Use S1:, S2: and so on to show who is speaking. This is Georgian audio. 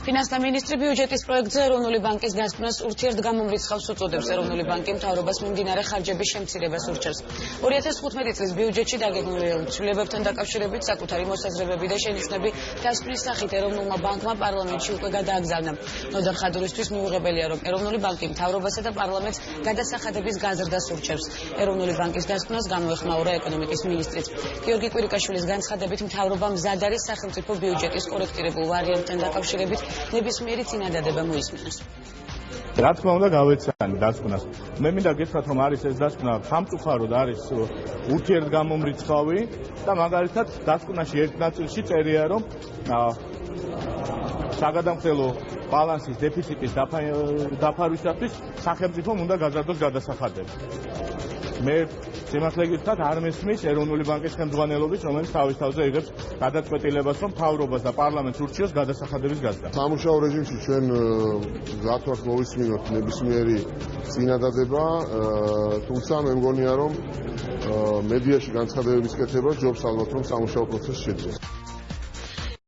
S1: ფინანსთა მინისტრი ბიუჯეტის პროექტზე ეროვნული ბანკის დასკვნას ურთიერთგამომრიცხავს უწოდებს. ეროვნული ბანკი მთავრობას მიმდინარე ხარჯების შემცირებას ურჩევს. 2015 წლის ბიუჯეტში დაგეგმილი ცვლილებებთან დაკავშირებით საკუთარი მოსაზრებები და შენიშვნები დასკვნის სახით ეროვნულმა ბანკმა პარლამენტში უკვე გადააგზავნა. ნოდარ ხადურისთვის მიუღებელია, რომ ეროვნული ბანკი მთავრობასა და პარლამენტს გადასახადების გაზრდას ურჩევს. ეროვნული ბანკის დასკვნას გამოეხმაურა ეკონომიკის მინისტრიც. გიორგი კვირიკაშვილის განცხადებით, მთავრობა მზად არის სახელმწიფო ბიუჯეტის კორექტირებულ ვარიანტთან დაკავშირებით ნებისმიერი წინადადება მოისმინოს.
S2: რა თქმა უნდა გავეცანი დასკვნას. მე მინდა გითხრათ, რომ არის ეს დასკვნა სამწუხაროდ არის ურთიერთგამომრიცხავი და მაგალითად დასკვნაში ერთ ნაწილში წერია, რომ საგადამხდელო ბალანსის დეფიციტის დაფარვისათვის სახელმწიფომ უნდა გაზარდოს გადასახადები. მე სიმართლე გითხრათ, არ მესმის ეროვნული ბანკის ხელმძღვანელობის, რომელიც თავის თავზე იღებს გადაწყვეტილებას, რომ მთავრობას და პარლამენტს ურჩიოს გადასახადების გაზრდა.
S3: სამუშაო რეჟიმში ჩვენ გათვალთ მოვისმინოთ ნებისმიერი წინადადება, თუმცა მე მგონია, რომ მედიაში განცხადებების კეთება ჯობს ალბათ, რომ სამუშაო პროცესს შეძლოს.